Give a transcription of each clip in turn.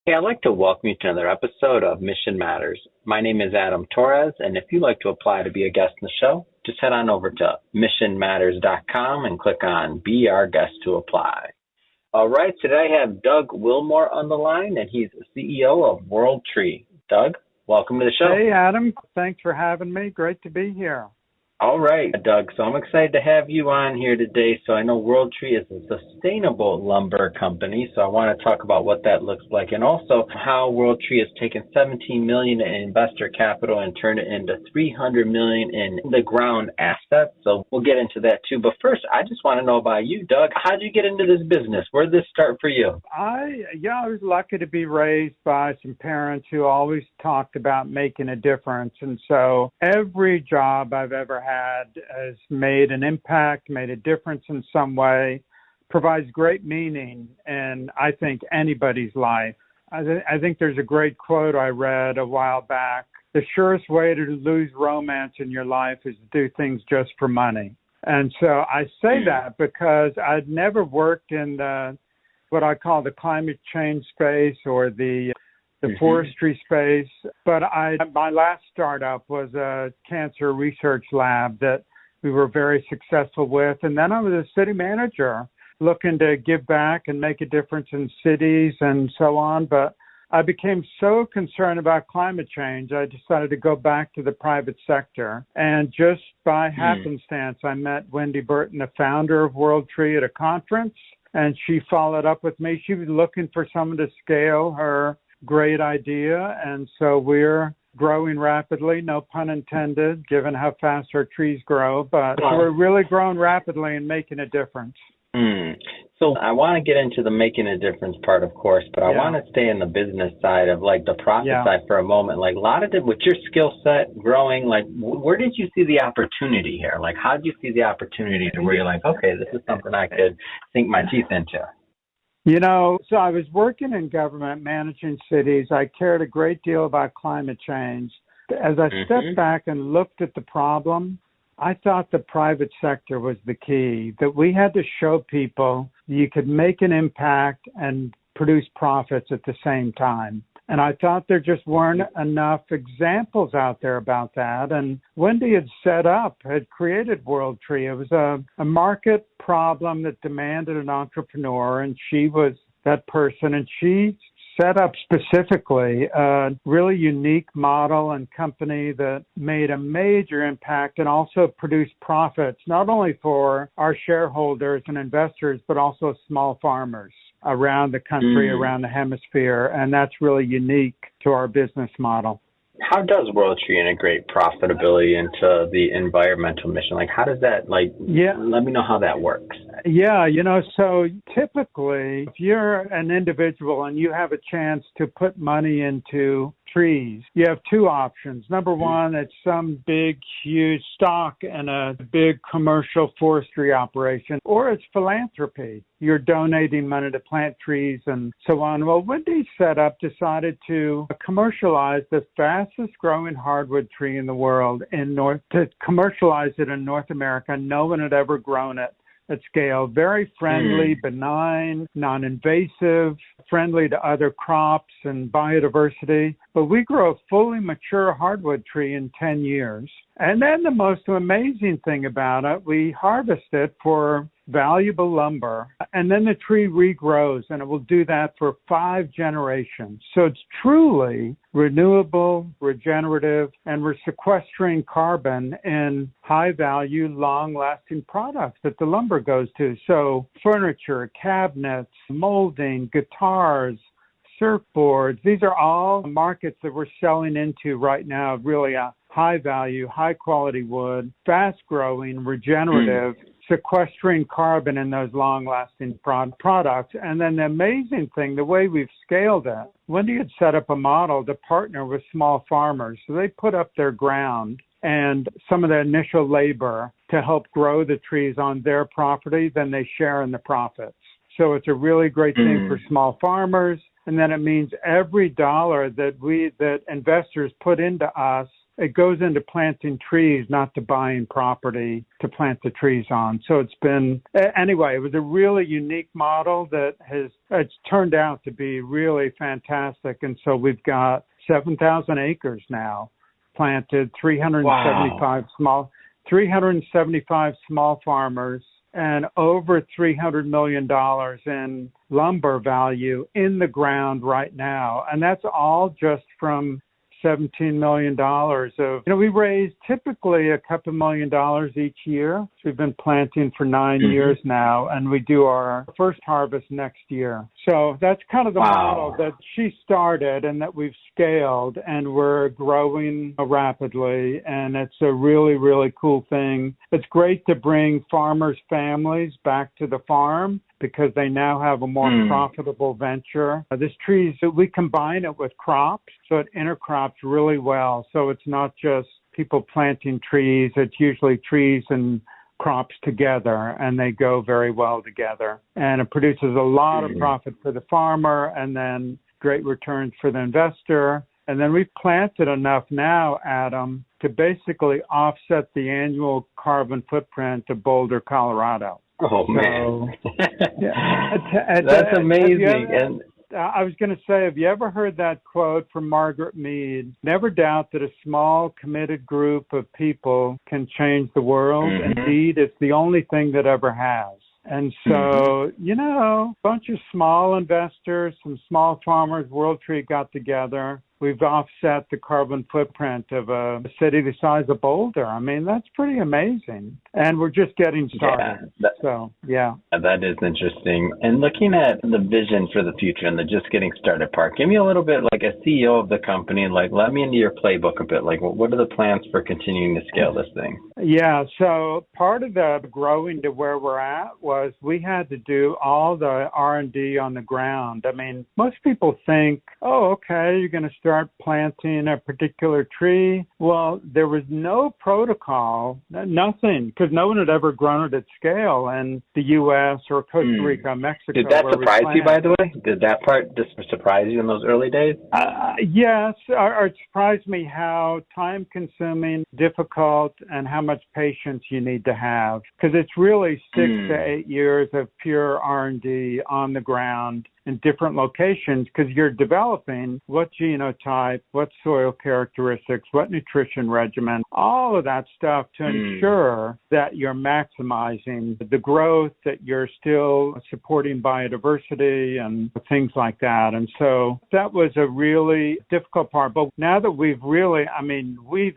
Hey, I'd like to welcome you to another episode of Mission Matters. My name is Adam Torres, and if you'd like to apply to be a guest in the show, just head on over to missionmatters.com and click on Be Our Guest to apply. All right, today I have Doug Willmore on the line, and he's the CEO of WorldTree. Doug, welcome to the show. Hey, Adam. Thanks for having me. Great to be here. All right, Doug. So I'm excited to have you on here today. So I know WorldTree is a sustainable lumber company. So I want to talk about what that looks like, and also how WorldTree has taken $17 million in investor capital and turned it into $300 million in the ground assets. So we'll get into that too. But first, I just want to know about you, Doug. How did you get into this business? Where did this start for you? I was lucky to be raised by some parents who always talked about making a difference. And so every job I've ever had has made an impact, made a difference in some way, provides great meaning in, I think, anybody's life. I think there's a great quote I read a while back. The surest way to lose romance in your life is to do things just for money. And so I say that because I'd never worked in what I call the climate change space or the forestry space. But my last startup was a cancer research lab that we were very successful with. And then I was a city manager looking to give back and make a difference in cities and so on. But I became so concerned about climate change, I decided to go back to the private sector. And just by happenstance, I met Wendy Burton, the founder of WorldTree, at a conference. And she followed up with me. She was looking for someone to scale her great idea, and so we're growing rapidly, no pun intended, given how fast our trees grow, but we're really growing rapidly and making a difference. So I want to get into the making a difference part, of course, but I want to stay in the business side of like the profit side for a moment. Like a lot of it with your skill set growing, like where did you see the opportunity here? Like how did you see the opportunity to where you're like, okay, this is something I could sink my teeth into? So I was working in government, managing cities. I cared a great deal about climate change. As I stepped back and looked at the problem, I thought the private sector was the key, that we had to show people you could make an impact and produce profits at the same time. And I thought there just weren't enough examples out there about that. And Wendy had created WorldTree. It was a market problem that demanded an entrepreneur, and she was that person. And she set up specifically a really unique model and company that made a major impact and also produced profits, not only for our shareholders and investors, but also small farmers around the country, around the hemisphere, and that's really unique to our business model. How does WorldTree integrate profitability into the environmental mission? Like, how does that, let me know how that works. Yeah, so typically, if you're an individual and you have a chance to put money into trees, you have two options. Number one, it's some big, huge stock in a big commercial forestry operation, or it's philanthropy. You're donating money to plant trees and so on. Well, Wendy's decided to commercialize the fastest growing hardwood tree in the world to commercialize it in North America. No one had ever grown it at scale. Very friendly, benign, non-invasive, friendly to other crops and biodiversity. But we grow a fully mature hardwood tree in 10 years. And then the most amazing thing about it, we harvest it for valuable lumber, and then the tree regrows, and it will do that for 5 generations. So it's truly renewable, regenerative, and we're sequestering carbon in high-value, long-lasting products that the lumber goes to. So furniture, cabinets, molding, guitars, surfboards, these are all markets that we're selling into right now, really a high-value, high-quality wood, fast-growing, regenerative, sequestering carbon in those long-lasting products. And then the amazing thing, the way we've scaled it, Wendy had set up a model to partner with small farmers. So they put up their ground and some of the initial labor to help grow the trees on their property, then they share in the profits. So it's a really great thing for small farmers. And then it means every dollar that investors put into us it goes into planting trees, not to buying property to plant the trees on. So anyway, it was a really unique model that it's turned out to be really fantastic. And so we've got 7,000 acres now planted, 375 small farmers, and over $300 million in lumber value in the ground right now. And that's all just from $17 million we raise typically a couple $1 million each year. So we've been planting for 9 years now, and we do our first harvest next year. So that's kind of the model that she started and that we've scaled, and we're growing rapidly. And it's a really, really cool thing. It's great to bring farmers' families back to the farm because they now have a more profitable venture. This tree, so we combine it with crops, so it intercrops really well. So it's not just people planting trees, it's usually trees and crops together, and they go very well together. And it produces a lot of profit for the farmer and then great returns for the investor. And then we've planted enough now, Adam, to basically offset the annual carbon footprint of Boulder, Colorado. Oh, man. Yeah. That's amazing. I was going to say, have you ever heard that quote from Margaret Mead? Never doubt that a small, committed group of people can change the world. Indeed, it's the only thing that ever has. And so, a bunch of small investors, some small farmers, World Tree got together. We've offset the carbon footprint of a city the size of Boulder. I mean, that's pretty amazing. And we're just getting started. That is interesting. And looking at the vision for the future and the just getting started part, give me a little bit like a CEO of the company, like let me into your playbook a bit. Like what are the plans for continuing to scale this thing? Yeah, so part of the growing to where we're at was we had to do all the R&D on the ground. I mean, most people think, oh, okay, you're going to start planting a particular tree. Well, there was no protocol, nothing, because no one had ever grown it at scale in the U.S. or Costa Rica, Mexico. Did that surprise you, by the way? Did that part just surprise you in those early days? Yes, it surprised me how time-consuming, difficult, and how much patience you need to have, because it's really 6 to 8 years of pure R&D on the ground in different locations, because you're developing what genotype, what soil characteristics, what nutrition regimen, all of that stuff to ensure that you're maximizing the growth, that you're still supporting biodiversity and things like that. And so that was a really difficult part. But now that we've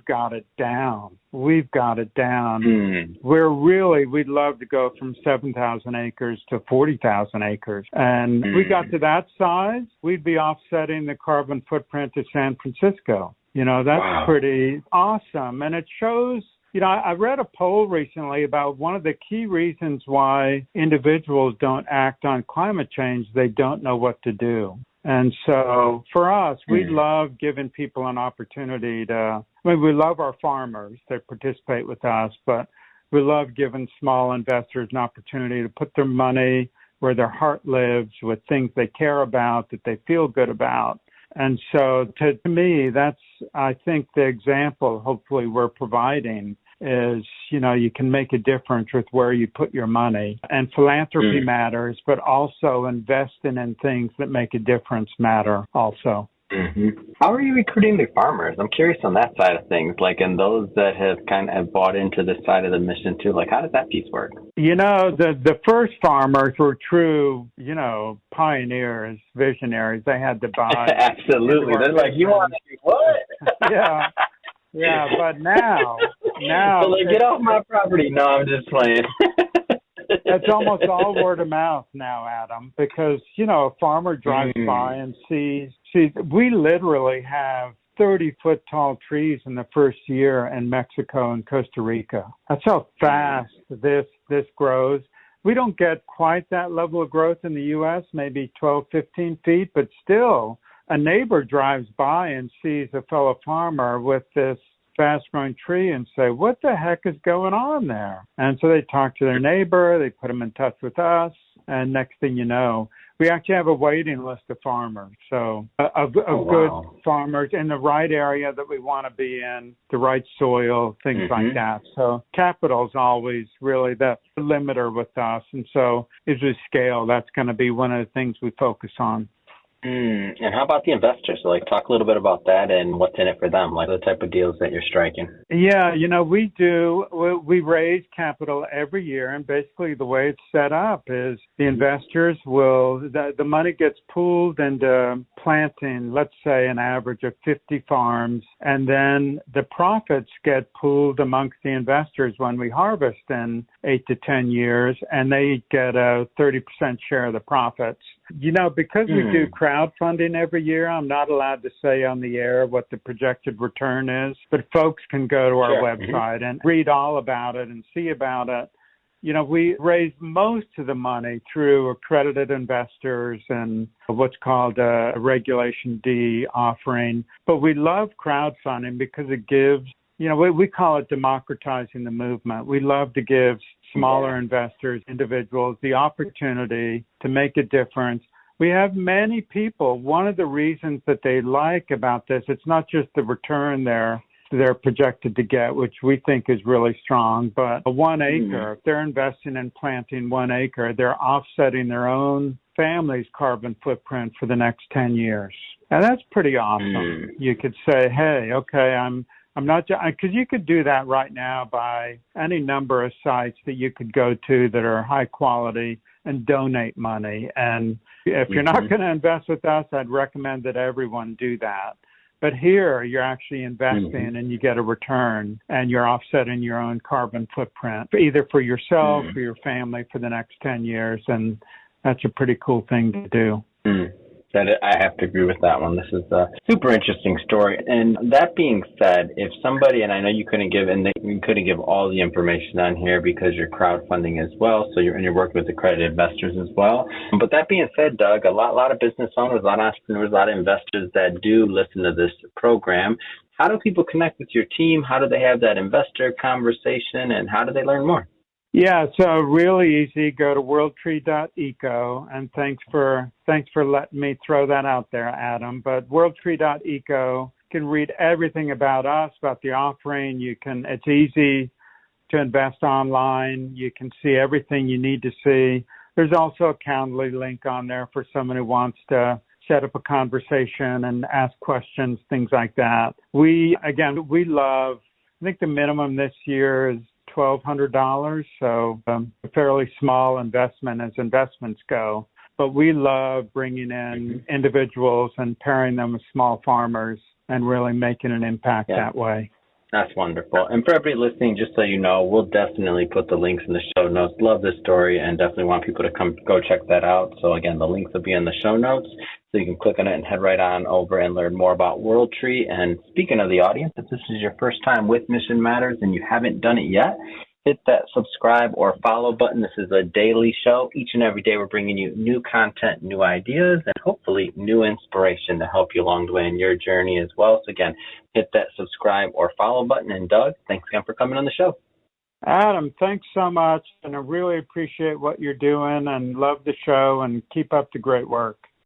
got it down. We've got it down. We'd love to go from 7,000 acres to 40,000 acres. And if we got to that size, we'd be offsetting the carbon footprint of San Francisco. That's pretty awesome. And it shows, I read a poll recently about one of the key reasons why individuals don't act on climate change. They don't know what to do. And so for us, we love giving people an opportunity we love our farmers that participate with us, but we love giving small investors an opportunity to put their money where their heart lives, with things they care about, that they feel good about. And so to me, that's, I think, the example hopefully we're providing is, you can make a difference with where you put your money. And philanthropy matters, but also investing in things that make a difference matter also. How are you recruiting the farmers? I'm curious on that side of things, and those that have kind of bought into this side of the mission too. How does that piece work? The first farmers were true, pioneers, visionaries. They had to buy. Absolutely. They're like, you want to do what? Yeah, but now. So get off my property. No, I'm just playing. It's almost all word of mouth now, Adam, because, a farmer drives by and sees, we literally have 30-foot tall trees in the first year in Mexico and Costa Rica. That's how fast this grows. We don't get quite that level of growth in the U.S., maybe 12, 15 feet, but still a neighbor drives by and sees a fellow farmer with this fast-growing tree and say, what the heck is going on there? And so they talk to their neighbor, they put them in touch with us, and next thing you know, we actually have a waiting list of farmers. So of good farmers in the right area that we want to be in, the right soil, things like that. So capital is always really the limiter with us. And so as we scale, that's going to be one of the things we focus on. And how about the investors? So, talk a little bit about that and what's in it for them, the type of deals that you're striking. Yeah, we raise capital every year, and basically the way it's set up is the investors the money gets pooled into planting, let's say an average of 50 farms, and then the profits get pooled amongst the investors when we harvest in 8 to 10 years, and they get a 30% share of the profits. Because we do crowdfunding every year, I'm not allowed to say on the air what the projected return is, but folks can go to our website and read all about it and see about it. We raise most of the money through accredited investors and what's called a Regulation D offering. But we love crowdfunding because it gives, we call it democratizing the movement. We love to give smaller investors, individuals, the opportunity to make a difference. We have many people. One of the reasons that they like about this, it's not just the return they're projected to get, which we think is really strong, but a 1 acre, if they're investing in planting 1 acre, they're offsetting their own family's carbon footprint for the next 10 years. And that's pretty awesome. You could say, hey, okay, I'm not, because you could do that right now by any number of sites that you could go to that are high quality and donate money. And if you're not going to invest with us, I'd recommend that everyone do that. But here, you're actually investing and you get a return, and you're offsetting your own carbon footprint, either for yourself or your family for the next 10 years. And that's a pretty cool thing to do. I have to agree with that one. This is a super interesting story. And that being said, if somebody, and I know you couldn't give all the information on here because you're crowdfunding as well, so you're working with accredited investors as well. But that being said, Doug, a lot of business owners, a lot of entrepreneurs, a lot of investors that do listen to this program, how do people connect with your team? How do they have that investor conversation, and how do they learn more? Yeah, so really easy. Go to worldtree.eco, and thanks for letting me throw that out there, Adam. But worldtree.eco can read everything about us, about the offering. It's easy to invest online. You can see everything you need to see. There's also a Calendly link on there for someone who wants to set up a conversation and ask questions, things like that. We love, I think the minimum this year is $1,200, so a fairly small investment as investments go. But we love bringing in individuals and pairing them with small farmers and really making an impact that way. That's wonderful. And for everybody listening, just so you know, we'll definitely put the links in the show notes. Love this story and definitely want people to go check that out. So again, the links will be in the show notes. So you can click on it and head right on over and learn more about WorldTree. And speaking of the audience, if this is your first time with Mission Matters and you haven't done it yet, hit that subscribe or follow button. This is a daily show. Each and every day we're bringing you new content, new ideas, and hopefully new inspiration to help you along the way in your journey as well. So again, hit that subscribe or follow button. And Doug, thanks again for coming on the show. Adam, thanks so much. And I really appreciate what you're doing and love the show, and keep up the great work.